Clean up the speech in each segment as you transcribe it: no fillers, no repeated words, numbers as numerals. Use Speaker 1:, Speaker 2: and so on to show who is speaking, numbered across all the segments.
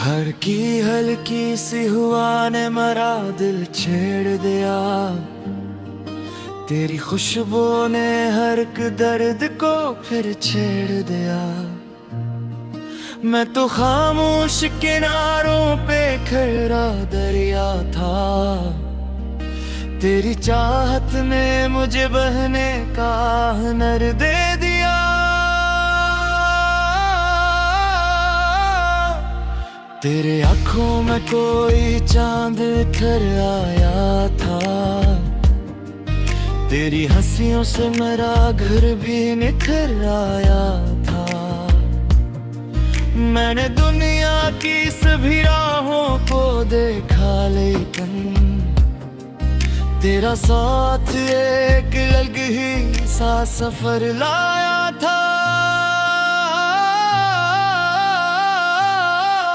Speaker 1: हल्की सी हुआ ने मरा दिल छेड़ दिया। तेरी खुशबू ने हर एक दर्द को फिर छेड़ दिया। मैं तो खामोश किनारों पे खड़ा दरिया था। तेरी चाहत ने मुझे बहने का हुनर दे दिया। तेरे आँखों में कोई चांद उतर आया था। तेरी हंसियों से मेरा घर भी निखर आया था। मैंने दुनिया की सभी राहों को देखा, लेकिन तेरा साथ एक अलग ही सा सफर लाया था।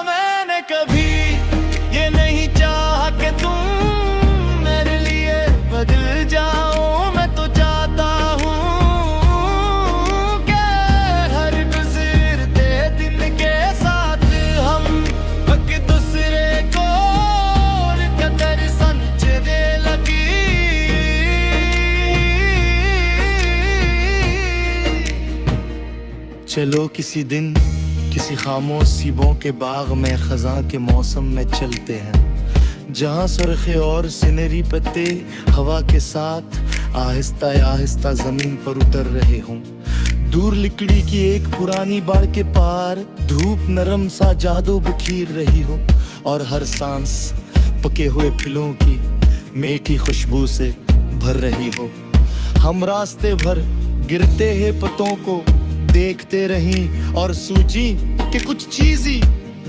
Speaker 1: मैंने कभी ये नहीं चाहा कि तुम मेरे लिए बदल जाओ। मैं तो चाहता हूँ कि हर गुजरते दिन के साथ हम एक दूसरे को और कदर समझने लगी। चलो किसी दिन किसी खामोश सीबों के बाग में खज़ां के मौसम में चलते हैं, जहाँ सुर्खे और सिनरी पत्ते हवा के साथ आहिस्ता आहिस्ता जमीन पर उतर रहे हों। दूर लिकड़ी की एक पुरानी बाड़ के पार धूप नरम सा जादू बिखेर रही हो, और हर सांस पके हुए फूलों की मीठी खुशबू से भर रही हो। हम रास्ते भर गिरते हैं पत्तों को देखते रहीं और सोची कि कुछ चीज़ी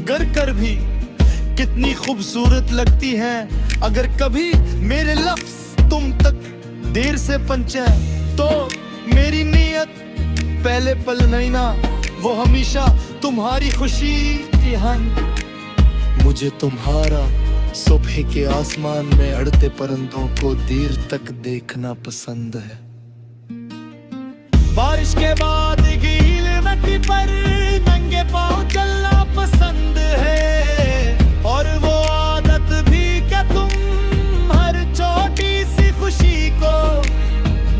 Speaker 1: गर कर भी कितनी खूबसूरत लगती हैं। अगर कभी मेरे लफ्ज़ तुम तक देर से पहुंचे तो मेरी नीयत पहले पल नहीं ना, वो हमेशा तुम्हारी खुशी की हन। मुझे तुम्हारा सुबह के आसमान में अड़ते परिंदों को देर तक देखना पसंद है। बारिश के बाद गील मिट्टी पर नंगे पाँव चलना पसंद है, और वो आदत भी कि तुम हर छोटी सी खुशी को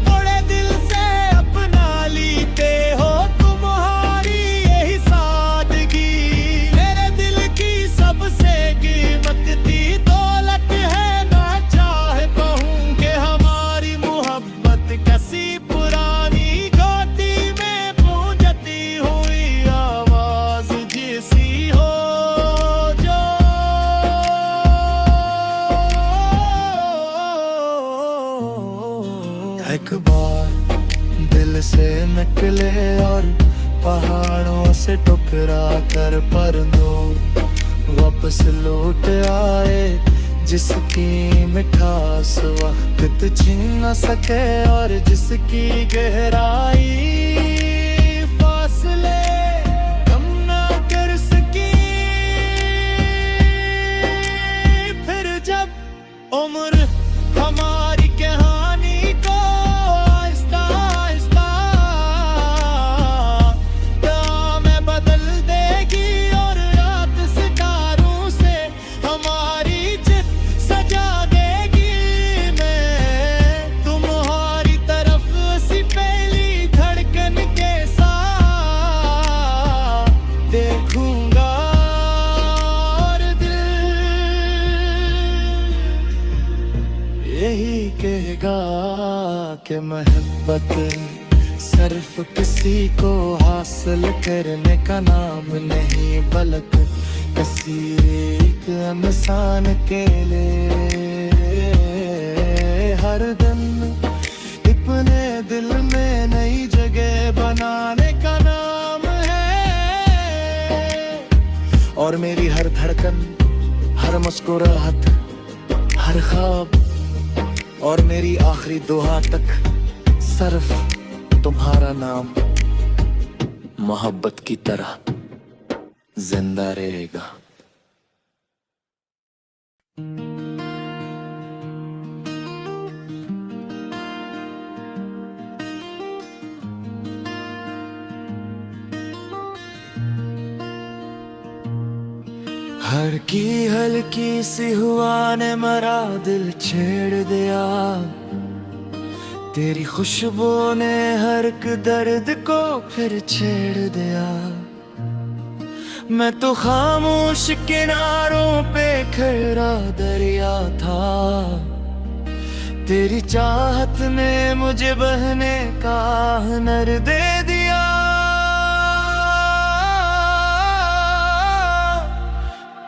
Speaker 1: बड़े दिल से अपना लेते हो। तुम्हारी यही सादगी मेरे दिल की सबसे कीमती दौलत है। मैं चाहता हूँ कि हमारी मोहब्बत कैसी पुरानी एक बार दिल से निकले और पहाड़ों से टकरा कर परिंदों वापस लौट आए, जिसकी मिठास वक्त छीन न सके और जिसकी गहराई फासले कम ना कर सकी। फिर जब उम्र हमारी कहानी को आहिस्ता आहिस्ता में बदल देगी, और रात सितारों से हमारी चित सजा देगी, मैं तुम्हारी तरफ सी पहली धड़कन के साथ देखूंगा, और दिल यही कहेगा कि मोहब्बत सिर्फ किसी को हासिल करने का नाम नहीं, बल्कि किसी एक इंसान के लिए हर दिन अपने दिल में नई जगह बनाने का नाम है। और मेरी हर धड़कन, हर मुस्कुराहट, हर ख्वाब और मेरी आखिरी दुआ तक सिर्फ तुम्हारा नाम मोहब्बत की तरह जिंदा रहेगा। हल्की सी हुआ ने मरा दिल छेड़ दिया, तेरी खुशबू ने हर एक दर्द को फिर छेड़ दिया। मैं तो खामोश किनारों पे खड़ा दरिया था, तेरी चाहत ने मुझे बहने का हुनर दे दिया।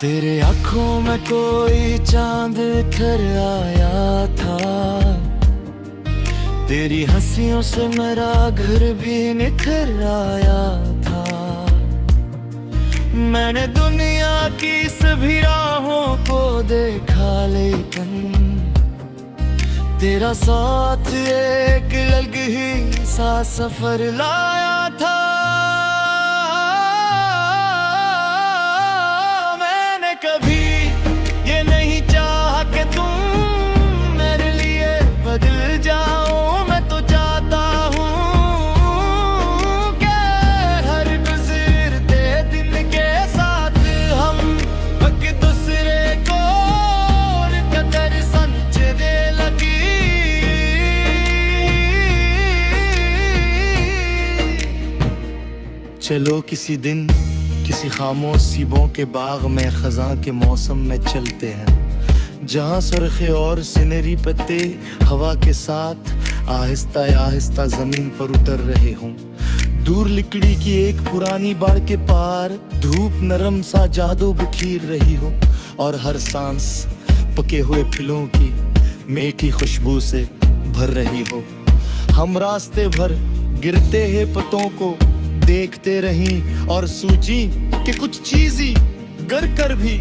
Speaker 1: तेरे आँखों में कोई चांद उतर आया था, तेरी हंसियों से मेरा घर भी निखर आया था। मैंने दुनिया की सभी राहों को देखा, लेकिन तेरा साथ एक अलग ही सा सफर लाया था। मैंने कभी ये नहीं चाहा कि तुम मेरे लिए बदल जाओ, मैं तो चाहता हूँ कि हर गुजरते दिन के साथ हम एक दूसरे को कदर समझने लगी। चलो किसी दिन किसी खामोश सीबों के बाग में खज़ां के मौसम में चलते हैं, जहाँ सुर्खे और सिनहरी पत्ते हवा के साथ आहिस्ता आहिस्ता जमीन पर उतर रहे हों। दूर लकड़ी की एक पुरानी बाड़ के पार धूप नरम सा जादू बिखेर रही हो, और हर सांस पके हुए फूलों की मीठी खुशबू से भर रही हो। हम रास्ते भर गिरते हैं पत्तों को देखते रहीं और सोची कि कुछ चीज़ें गर कर भी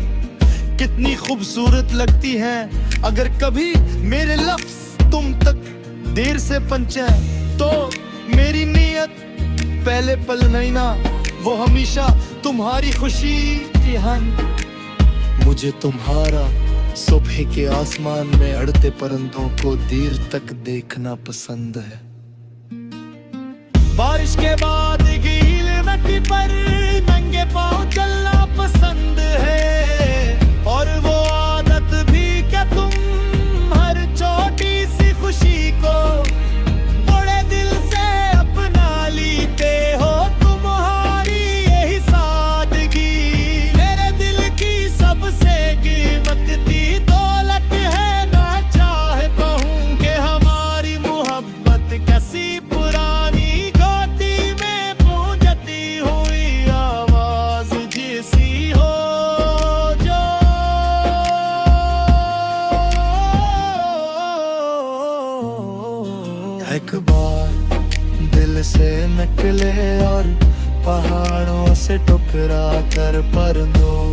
Speaker 1: कितनी खूबसूरत लगती हैं। अगर कभी मेरे लफ्ज़ तुम तक देर से पहुंचे तो मेरी नीयत पहले पल नहीं ना, वो हमेशा तुम्हारी खुशी की हन। मुझे तुम्हारा सुबह के आसमान में अड़ते परिंदों को देर तक देखना पसंद है। बारिश के बाद गील मिट्टी पर नंगे पाँव चलना पसंद है, और वो आदत भी कि तुम हर छोटी सी खुशी को बड़े दिल से अपना लेते हो। तुम्हारी यही सादगी मेरे दिल की सबसे कीमती दौलत है। मैं चाहता हूँ कि हमारी मोहब्बत कैसी पुरानी एक बार दिल से निकले और पहाड़ों से टकरा कर परिंदों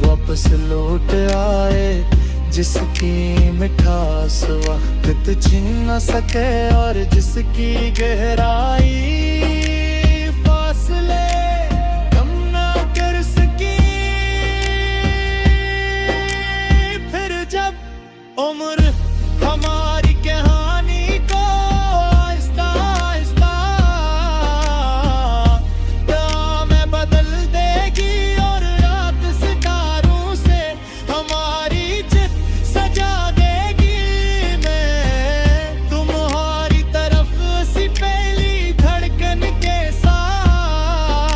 Speaker 1: वापस लौट आए, जिसकी मिठास वक्त छीन न सके और जिसकी गहराई फासले कम ना कर सकी। फिर जब उम्र हमारी कहानी को आहिस्ता आहिस्ता में बदल देगी, और रात सितारों से हमारी चित सजा देगी, मैं तुम्हारी तरफ सी पहली धड़कन के साथ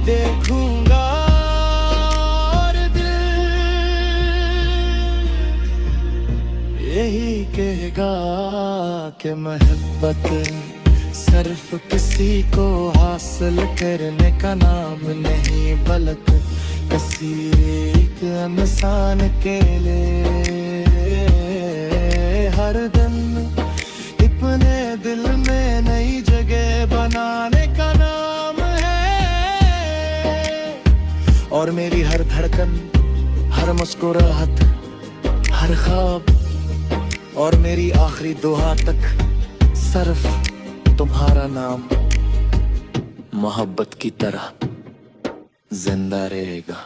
Speaker 1: देखूंगा, और दिल यही कहेगा कि मोहब्बत सिर्फ किसी को हासिल करने का नाम नहीं, बल्कि किसी एक इंसान के लिए हर दिन अपने दिल में नई जगह बनाने का नाम है। और मेरी हर धड़कन, हर मुस्कुराहट, हर ख्वाब और मेरी आखिरी दुआ तक सिर्फ तुम्हारा नाम मोहब्बत की तरह जिंदा रहेगा।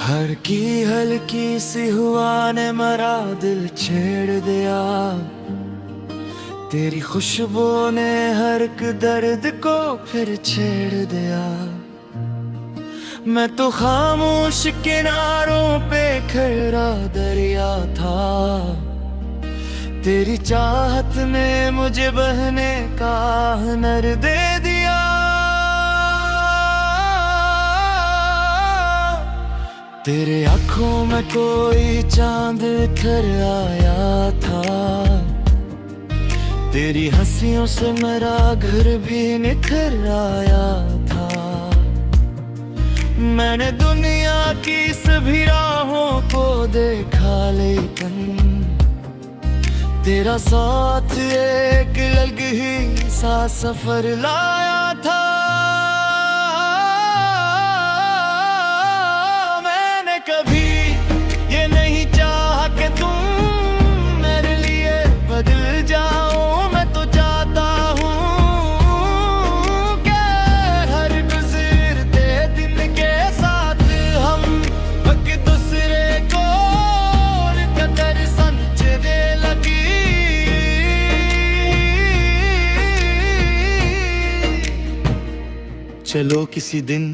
Speaker 1: हल्की हल्की सी हुआ ने मरा दिल छेड़ दिया, तेरी खुशबू ने हर एक दर्द को फिर छेड़ दिया। मैं तो खामोश किनारों पे खड़ा दरिया था, तेरी चाहत ने मुझे बहने का हुनर दे दिया। तेरे आँखों में कोई चांद उतर आया था, तेरी हंसियों से मेरा घर भी निखर आया था। मैंने दुनिया की सभी राहों को देखा, लेकिन तेरा साथ एक अलग ही सा सफर लाया था। मैंने कभी ये नहीं चाहा कि तुम मेरे लिए बदल जाओ, मैं तो चाहता हूँ कि हर गुजरते दिन के साथ हम एक दूसरे को कदर समझने लगी। चलो किसी दिन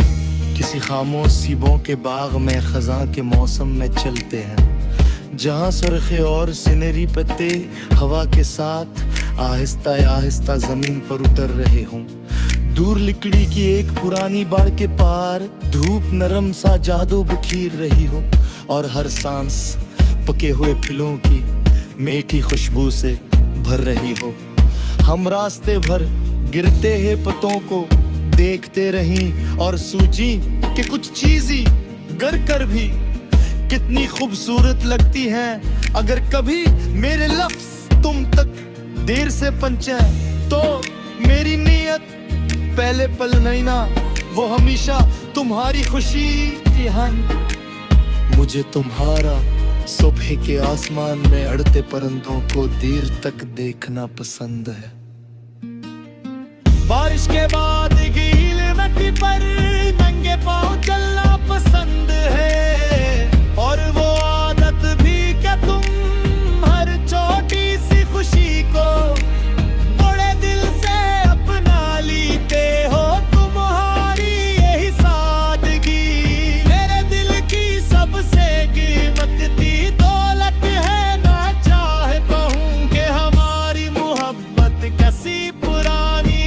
Speaker 1: किसी खामोश सीबों के बाग में खज़ां के मौसम में चलते हैं, जहाँ सुर्खे और सिनहरी पत्ते हवा के साथ आहिस्ता आहिस्ता जमीन पर उतर रहे हों। दूर लकड़ी की एक पुरानी बाड़ के पार धूप नरम सा जादू बिखेर रही हो, और हर सांस पके हुए फूलों की मीठी खुशबू से भर रही हो। हम रास्ते भर गिरते हैं पत्तों को देखते रहीं और सोची कि कुछ चीज़ी गर कर भी कितनी खूबसूरत लगती हैं। अगर कभी मेरे लफ्ज़ तुम तक देर से पहुंचे तो मेरी नीयत पहले पल नहीं ना, वो हमेशा तुम्हारी खुशी की हन। मुझे तुम्हारा सुबह के आसमान में अड़ते परिंदों को देर तक देखना पसंद है। बारिश के बाद गीली मिट्टी पर नंगे पाँव चलना पसंद है, और वो आदत भी कि तुम हर छोटी सी खुशी को बड़े दिल से अपना लेते हो। तुम्हारी यही सादगी मेरे दिल की सबसे कीमती दौलत है। ना चाहता हूँ कि हमारी मोहब्बत कैसी पुरानी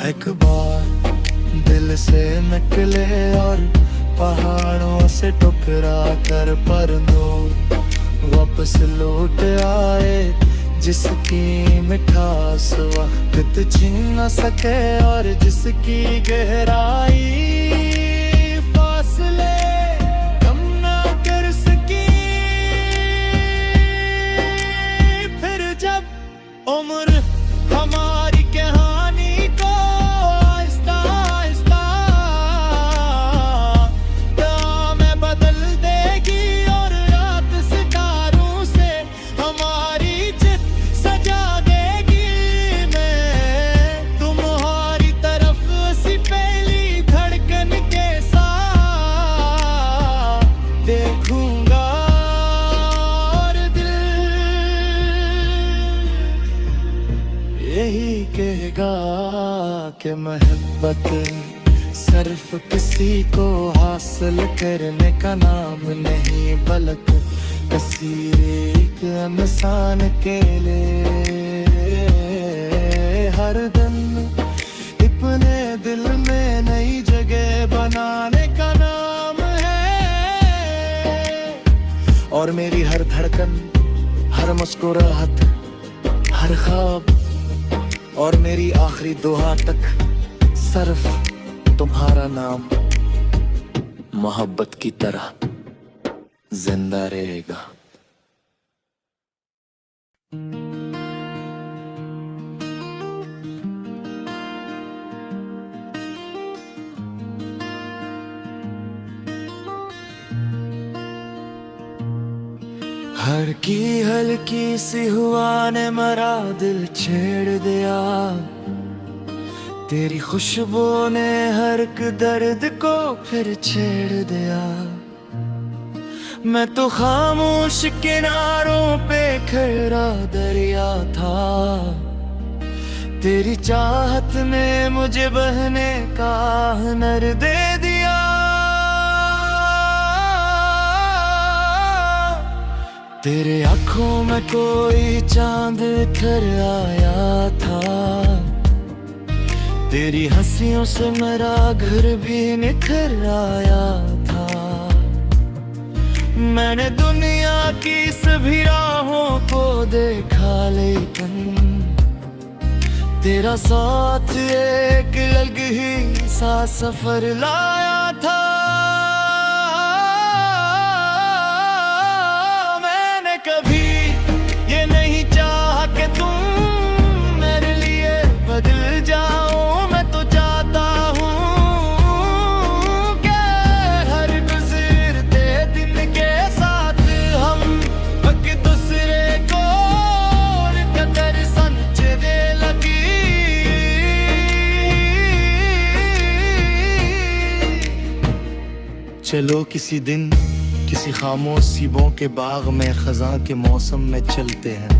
Speaker 1: एक बार दिल से निकले और पहाड़ों से टकरा कर परिंदों वापस लौट आए, जिसकी मिठास वक्त छीन न सके और जिसकी गहराई फासले कम ना कर सकी। फिर जब उम्र हमारी कहानी को आहिस्ता आहिस्ता में बदल देगी, और रात सितारों से हमारी चित सजा देगी, मैं तुम्हारी तरफ सी पहली धड़कन के साथ देखूंगा, और दिल यही कहेगा कि मोहब्बत सिर्फ किसी को हासिल करने का नाम नहीं, बल्कि किसी एक इंसान के लिए हर दिन अपने दिल में नई जगह बनाने का नाम है। और मेरी हर धड़कन, हर मुस्कुराहट, हर ख्वाब और मेरी आखिरी दुआ तक सिर्फ तुम्हारा नाम मोहब्बत की तरह जिंदा रहेगा। हल्की सी हुआ ने मरा दिल छेड़ दिया, तेरी खुशबू ने हर एक दर्द को फिर छेड़ दिया। मैं तो खामोश किनारों पे खड़ा दरिया था, तेरी चाहत ने मुझे बहने का हुनर दे दिया। तेरे आँखों में कोई चांद उतर आया था, तेरी हंसियों से मेरा घर भी निखर आया था। मैंने दुनिया की सभी राहों को देखा, लेकिन तेरा साथ एक अलग ही सा सफर लाया था। मैंने कभी ये नहीं चाहा कि तुम मेरे लिए बदल जाओ, मैं तो चाहता हूँ कि हर गुजरते दिन के साथ हम एक दूसरे को कदर समझने लगी। चलो किसी दिन किसी खामोश सीबों के बाग में खज़ां के मौसम में चलते हैं,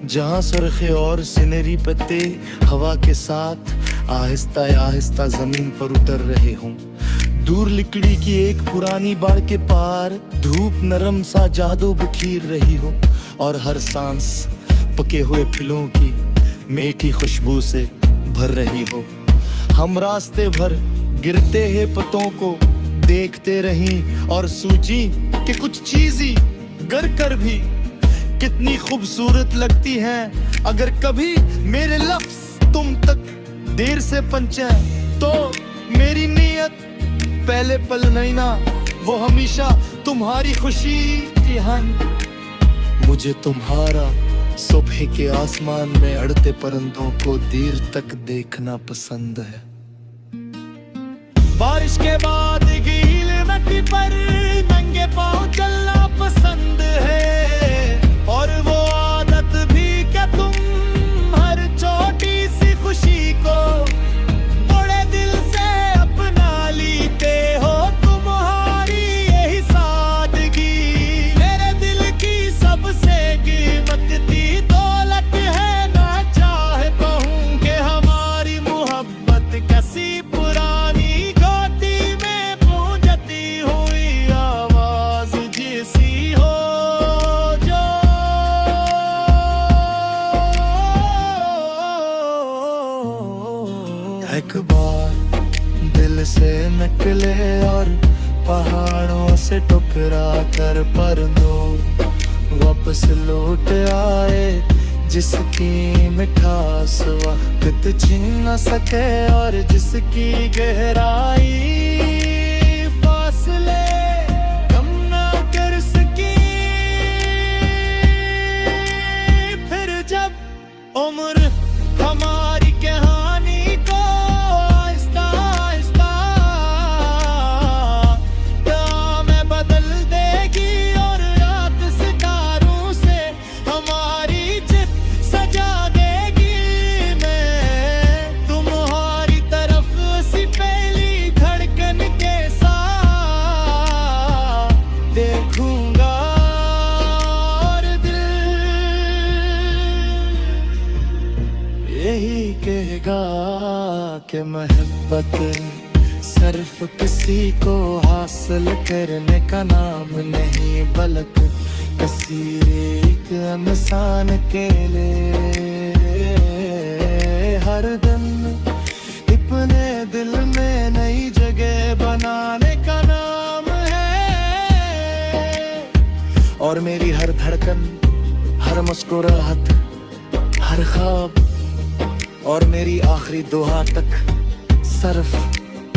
Speaker 1: जहाँ सुर्खे और सिनहरी पत्ते हवा के साथ आहिस्ता आहिस्ता जमीन पर उतर रहे हों। दूर लकड़ी की एक पुरानी बाड़ के पार धूप नरम सा जादू बिखेर रही हो, और हर सांस पके हुए फूलों की मीठी खुशबू से भर रही हो। हम रास्ते भर गिरते हैं पत्तों को देखते रहीं और सोची कि कुछ चीज़ें गर कर भी कितनी खूबसूरत लगती हैं। अगर कभी मेरे लफ्ज़ तुम तक देर से पहुंचे तो मेरी नीयत पहले पल नहीं ना, वो हमेशा तुम्हारी खुशी की है। मुझे तुम्हारा सुबह के आसमान में अड़ते परिंदों को देर तक देखना पसंद है। बारिश के बाद गीली मिट्टी पर नंगे पांव चलना पसंद है, और वो आदत भी कि तुम हर छोटी सी खुशी को बड़े दिल से अपना लेते हो। तुम्हारी यही सादगी मेरे दिल की सबसे कीमती दौलत है। मैं चाहता हूँ कि हमारी मोहब्बत कैसी पुरानी एक बार दिल से निकले और पहाड़ों से टकरा कर परिंदों वापस लौट आए, जिसकी मिठास वक्त छीन न सके और जिसकी गहराई फासले कम ना कर सकी। फिर जब उम्र हमारी कहानी यही कहेगा कि मोहब्बत सिर्फ किसी को हासिल करने का नाम नहीं, बल्कि किसी एक इंसान के लिए हर दिन अपने दिल में नई जगह बनाने का नाम है। और मेरी हर धड़कन, हर मुस्कुराहट, हर ख्वाब और मेरी आखिरी दुआ तक सिर्फ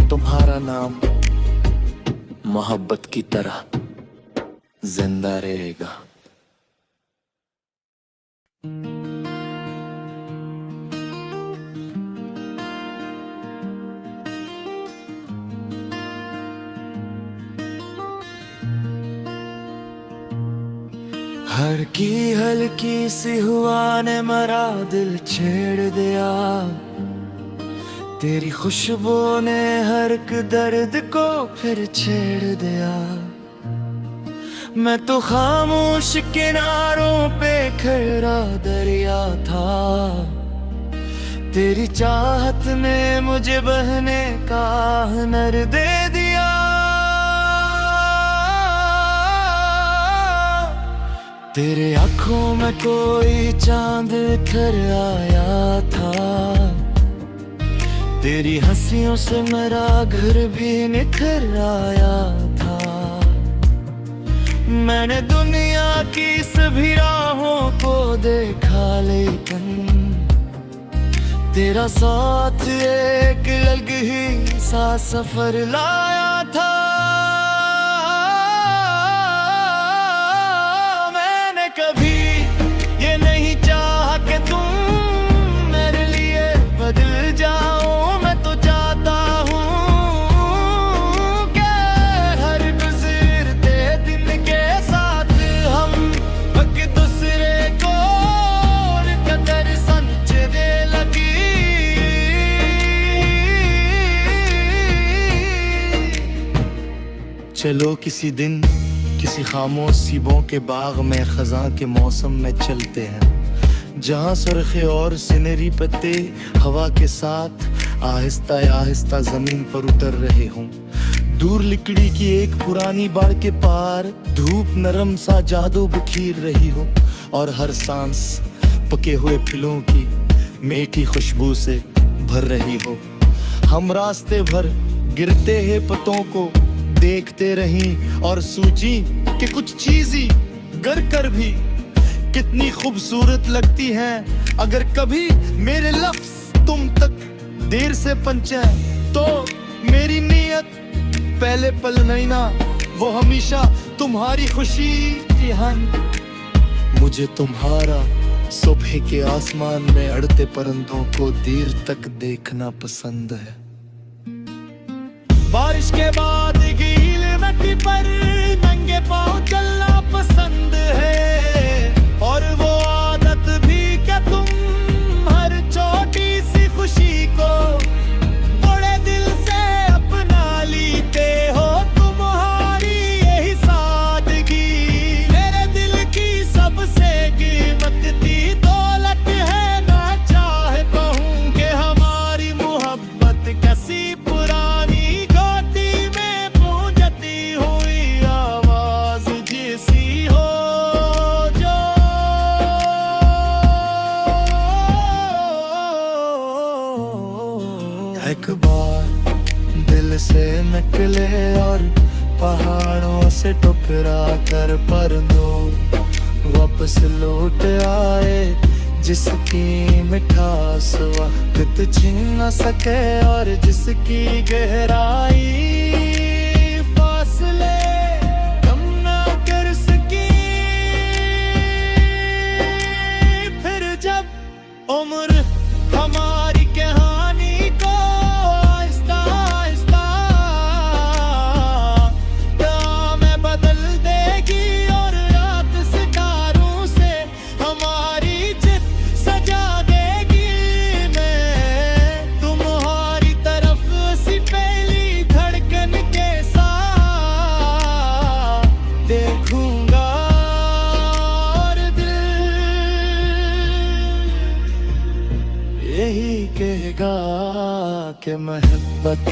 Speaker 1: तुम्हारा नाम मोहब्बत की तरह जिंदा रहेगा। हल्की सी हुआ ने मरा दिल छेड़ दिया, तेरी खुशबू ने हर एक दर्द को फिर छेड़ दिया। मैं तो खामोश किनारों पे खड़ा दरिया था, तेरी चाहत ने मुझे बहने का हुनर दे दिया। तेरे आँखों में कोई चांद उतर आया था, तेरी हंसियों से मेरा घर भी निखर आया था। मैंने दुनिया की सभी राहों को देखा, लेकिन तेरा साथ एक अलग ही सा सफर लाया था। मैंने कभी ये नहीं चाहा कि तुम मेरे लिए बदल जाओ, मैं तो चाहता हूँ कि हर गुजरते दिन के साथ हम एक दूसरे को कदर समझने लगी। चलो किसी दिन किसी खामोश सीबों के बाग में खज़ां के मौसम में चलते हैं, जहाँ सुर्खे और सिनहरी पत्ते हवा के साथ आहिस्ता आहिस्ता जमीन पर उतर रहे हों। दूर लिकड़ी की एक पुरानी बाड़ के पार धूप नरम सा जादू बिखेर रही हो, और हर सांस पके हुए फूलों की मीठी खुशबू से भर रही हो। हम रास्ते भर गिरते हैं पत्तों को देखते रहीं और सोची कि कुछ चीज़ी गर कर भी कितनी खूबसूरत लगती हैं। अगर कभी मेरे लफ्ज़ तुम तक देर से पहुंचे तो मेरी नीयत पहले पल नहीं ना, वो हमेशा तुम्हारी खुशी की हन। मुझे तुम्हारा सुबह के आसमान में अड़ते परिंदों को देर तक देखना पसंद है। बारिश के बाद गीली मिट्टी पर नंगे पांव चलना पसंद है, और वो आदत भी कि तुम हर छोटी सी खुशी को बड़े दिल से अपना लेते हो। तुम्हारी यही सादगी मेरे दिल की सबसे कीमती दौलत है। मैं चाहता हूँ कि हमारी मोहब्बत कैसी पुरानी एक बार दिल से निकले और पहाड़ों से टकरा कर परिंदों वापस लौट आए, जिसकी मिठास वक्त छीन न सके और जिसकी गहराई फासले कम ना कर सकी। फिर जब उम्र हमारी कहानी को आहिस्ता आहिस्ता में बदल देगी, और रात सितारों से हमारी चित सजा देगी, मैं तुम्हारी तरफ सी पहली धड़कन के साथ देखूंगा, और दिल यही कहेगा कि मोहब्बत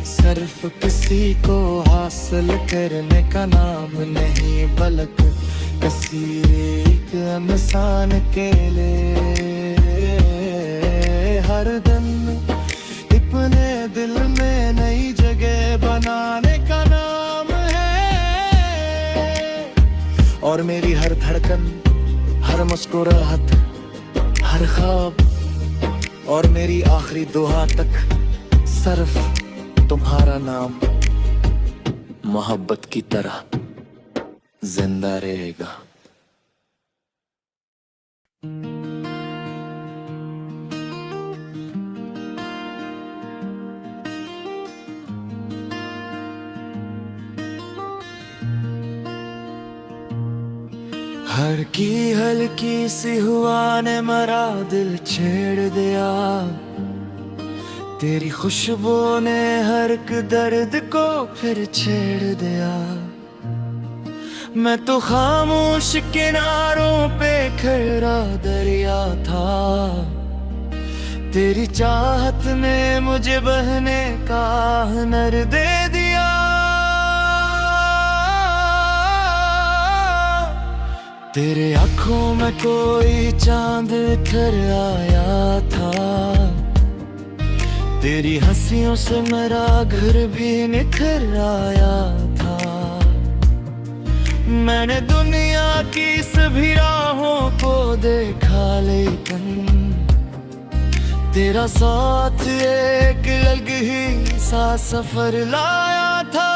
Speaker 1: सिर्फ किसी को हासिल करने का नाम नहीं, बल्कि किसी एक इंसान के लिए हर दिन अपने दिल में नई जगह बनाने का नाम है। और मेरी हर धड़कन, हर मुस्कुराहट, हर ख्वाब और मेरी आखिरी दुआ तक सिर्फ तुम्हारा नाम मोहब्बत की तरह जिंदा रहेगा। हल्की हल्की सी हुआ ने मरा दिल छेड़ दिया, तेरी खुशबू ने हर एक दर्द को फिर छेड़ दिया। मैं तो खामोश किनारों पे खड़ा दरिया था, तेरी चाहत ने मुझे बहने का हुनर दे दिया। तेरे आँखों में कोई चांद उतर आया था, तेरी हंसियों से मेरा घर भी निखर आया था। मैंने दुनिया की सभी राहों को देखा, लेकिन तेरा साथ एक अलग ही सा सफर लाया था।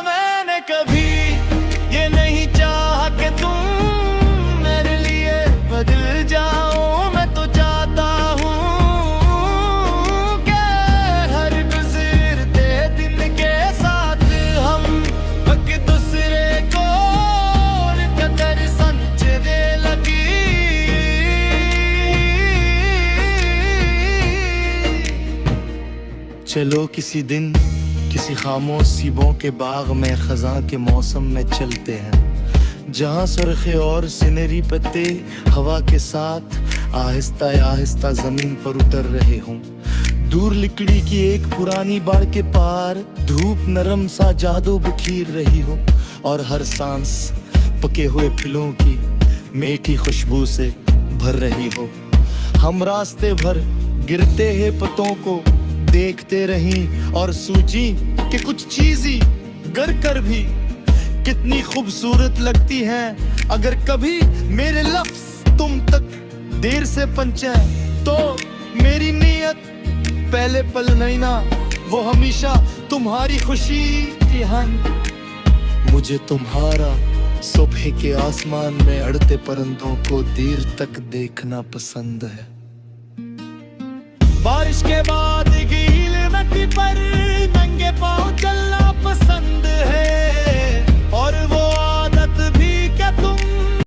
Speaker 1: मैंने कभी ये नहीं चाहा कि तुम मेरे लिए बदल जाओ, मैं तो चाहता हूँ कि हर गुजरते दिन के साथ हम एक दूसरे को कदर समझने लगी। चलो किसी दिन किसी खामोश सीबों के बाग में खज़ां के मौसम में चलते हैं, जहाँ सुर्खे और सिनहरी पत्ते हवा के साथ आहिस्ता आहिस्ता जमीन पर उतर रहे हों। दूर लकड़ी की एक पुरानी बाड़ के पार धूप नरम सा जादू बिखेर रही हो, और हर सांस पके हुए फूलों की मीठी खुशबू से भर रही हो। हम रास्ते भर गिरते हैं पत्तों को देखते रहीं और सोची कि कुछ चीज़ी गर कर भी कितनी खूबसूरत लगती हैं। अगर कभी मेरे लफ्ज़ तुम तक देर से पहुंचे तो मेरी नीयत पहले पल नहीं ना, वो हमेशा तुम्हारी खुशी की हन। मुझे तुम्हारा सुबह के आसमान में अड़ते परिंदों को देर तक देखना पसंद है। बारिश के बाद गीली मिट्टी पर नंगे पांव चलना पसंद है, और वो